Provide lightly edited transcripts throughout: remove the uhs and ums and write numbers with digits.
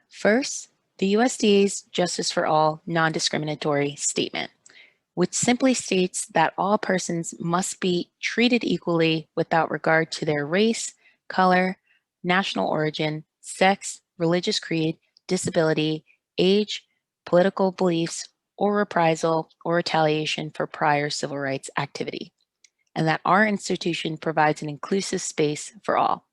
First, the USDA's Justice for All non-discriminatory statement, which simply states that all persons must be treated equally without regard to their race, color, national origin, sex, religious creed, disability, age, political beliefs, or reprisal or retaliation for prior civil rights activity, and that our institution provides an inclusive space for all.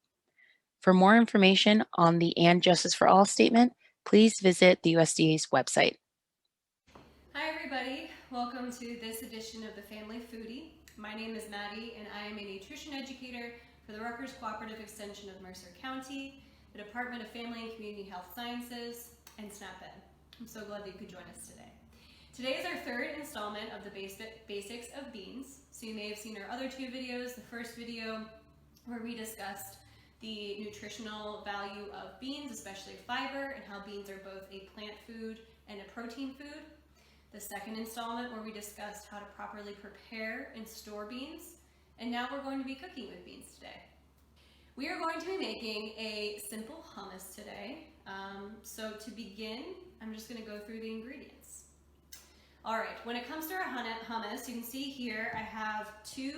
For more information on the And Justice for All statement, please visit the USDA's website. Hi everybody, welcome to this edition of the Family Foodie. My name is Maddie and I am a nutrition educator for the Rutgers Cooperative Extension of Mercer County, the Department of Family and Community Health Sciences, and SNAP-Ed. I'm so glad that you could join us today. Today is our third installment of the basics of beans. So you may have seen our other two videos. The first video where we discussed the nutritional value of beans, especially fiber, and how beans are both a plant food and a protein food. The second installment where we discussed how to properly prepare and store beans. And now we're going to be cooking with beans today. We are going to be making a simple hummus today. So to begin, I'm just going to go through the ingredients. All right, when it comes to our hummus, you can see here I have 2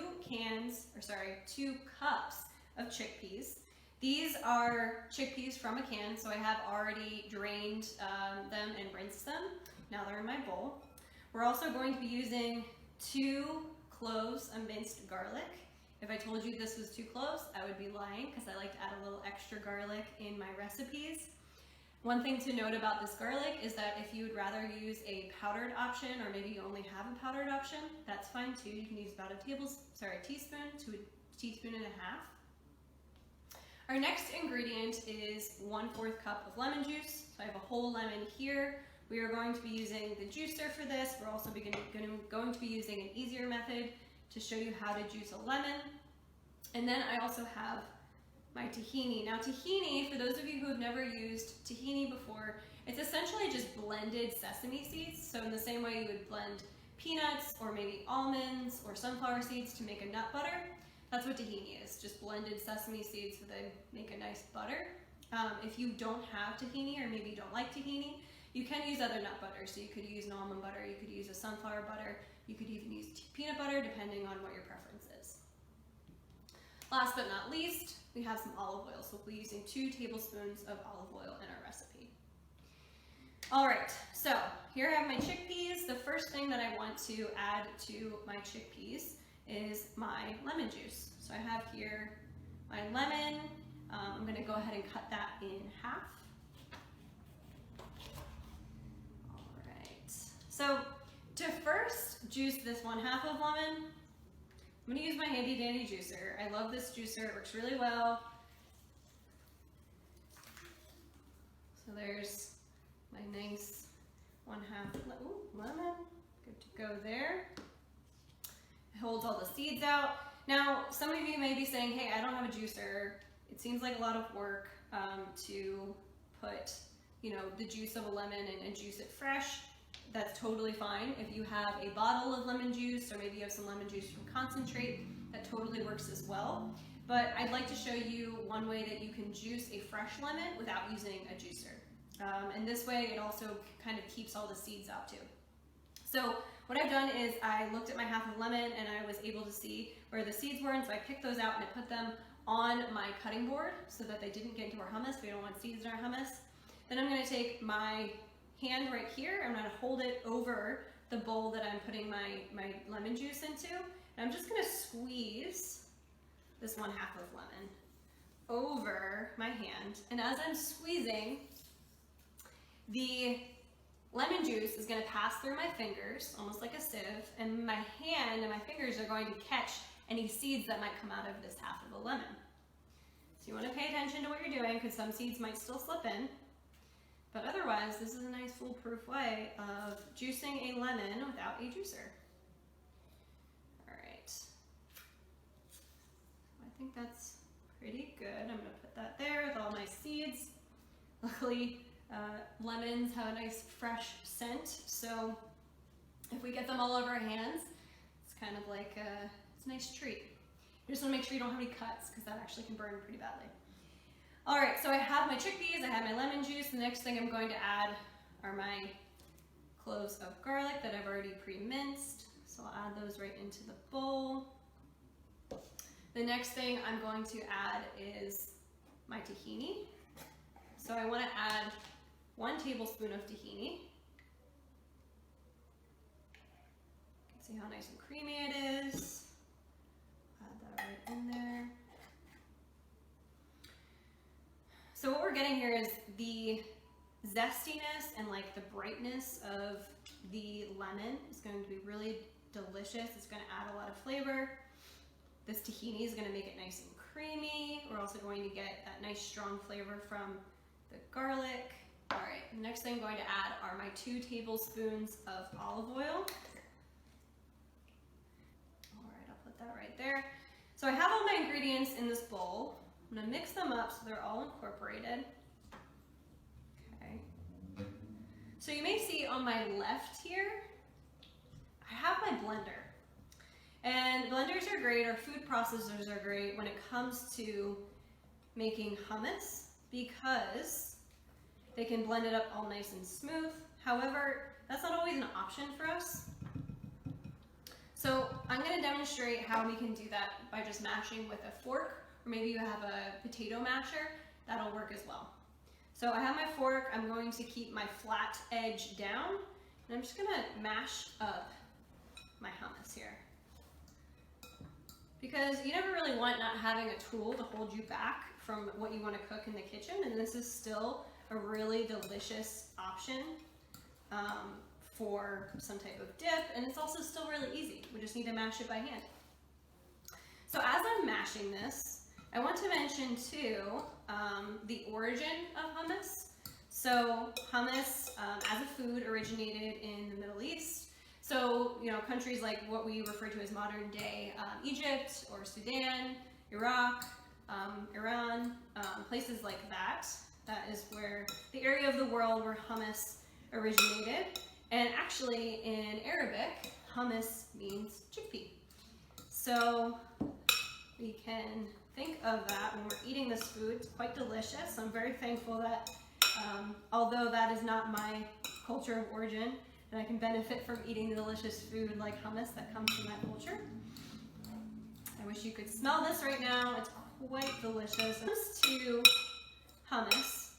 cups of chickpeas. These are chickpeas from a can, so I have already drained them and rinsed them. Now they're in my bowl. We're also going to be using 2 cloves of minced garlic. If I told you this was 2 cloves, I would be lying because I like to add a little extra garlic in my recipes. One thing to note about this garlic is that if you would rather use a powdered option, or maybe you only have a powdered option, that's fine too. You can use about a teaspoon to a teaspoon and a half. Our next ingredient is 1/4 cup of lemon juice. So I have a whole lemon here. We are going to be using the juicer for this. We're also going to be using an easier method to show you how to juice a lemon. And then I also have my tahini. Now tahini, for those of you who have never used tahini before, it's essentially just blended sesame seeds. So in the same way you would blend peanuts or maybe almonds or sunflower seeds to make a nut butter, that's what tahini is, just blended sesame seeds so they make a nice butter. If you don't have tahini, or maybe you don't like tahini, you can use other nut butter. So you could use an almond butter, you could use a sunflower butter, you could even use peanut butter, depending on what your preference is. Last but not least, we have some olive oil. So we'll be using 2 tablespoons of olive oil in our recipe. All right, so here I have my chickpeas. The first thing that I want to add to my chickpeas is my lemon juice. So I have here my lemon. I'm going to go ahead and cut that in half. All right. So to first juice this 1/2 of lemon, I'm going to use my handy dandy juicer. I love this juicer. It works really well. So there's my nice 1/2 lemon. Good to go there. It holds all the seeds out. Now, some of you may be saying, hey, I don't have a juicer. It seems like a lot of work to put, the juice of a lemon and juice it fresh. That's totally fine. If you have a bottle of lemon juice, or maybe you have some lemon juice from concentrate, that totally works as well. But I'd like to show you one way that you can juice a fresh lemon without using a juicer. And this way it also kind of keeps all the seeds out too. So what I've done is I looked at my 1/2 of lemon and I was able to see where the seeds were, and so I picked those out and I put them on my cutting board so that they didn't get into our hummus. We don't want seeds in our hummus. Then I'm going to take my hand right here, I'm going to hold it over the bowl that I'm putting my lemon juice into, and I'm just going to squeeze this 1/2 of lemon over my hand. And as I'm squeezing, the lemon juice is going to pass through my fingers, almost like a sieve, and my hand and my fingers are going to catch any seeds that might come out of this 1/2 of a lemon. So you want to pay attention to what you're doing, because some seeds might still slip in. But otherwise, this is a nice foolproof way of juicing a lemon without a juicer. All right. I think that's pretty good. I'm going to put that there with all my seeds. Luckily, lemons have a nice fresh scent, so if we get them all over our hands, it's kind of like it's a nice treat. You just want to make sure you don't have any cuts, because that actually can burn pretty badly. All right, so I have my chickpeas, I have my lemon juice. The next thing I'm going to add are my cloves of garlic that I've already pre-minced. So I'll add those right into the bowl. The next thing I'm going to add is my tahini. So I want to add 1 tablespoon of tahini. You can see how nice and creamy it is. Add that right in there. So what we're getting here is the zestiness and like the brightness of the lemon is going to be really delicious. It's going to add a lot of flavor. This tahini is going to make it nice and creamy. We're also going to get that nice strong flavor from the garlic. All right, the next thing I'm going to add are my 2 tablespoons of olive oil. All right, I'll put that right there. So I have all my ingredients in this bowl. I'm going to mix them up so they're all incorporated. Okay. So you may see on my left here, I have my blender. And blenders are great, or food processors are great when it comes to making hummus because they can blend it up all nice and smooth. However, that's not always an option for us. So I'm going to demonstrate how we can do that by just mashing with a fork, or maybe you have a potato masher, that'll work as well. So I have my fork, I'm going to keep my flat edge down, and I'm just going to mash up my hummus here. Because you never really want not having a tool to hold you back from what you want to cook in the kitchen, and this is still a really delicious option for some type of dip, and it's also still really easy. We just need to mash it by hand. So as I'm mashing this, I want to mention too the origin of hummus. So hummus as a food originated in the Middle East. So, you know, countries like what we refer to as modern day Egypt or Sudan, Iraq, Iran, places like that. That is where the area of the world where hummus originated. And actually in Arabic, hummus means chickpea. So we can think of that when we're eating this food. It's quite delicious. I'm very thankful that although that is not my culture of origin, and I can benefit from eating delicious food like hummus that comes from that culture. I wish you could smell this right now. It's quite delicious. When it comes to hummus,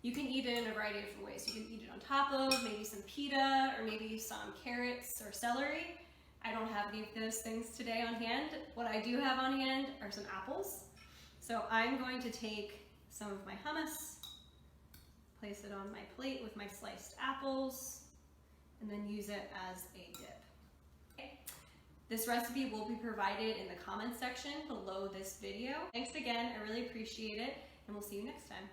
you can eat it in a variety of different ways. You can eat it on top of maybe some pita or maybe some carrots or celery. I don't have any of those things today on hand. What I do have on hand are some apples. So I'm going to take some of my hummus, place it on my plate with my sliced apples, and then use it as a dip. Okay. This recipe will be provided in the comments section below this video. Thanks again, I really appreciate it, and we'll see you next time.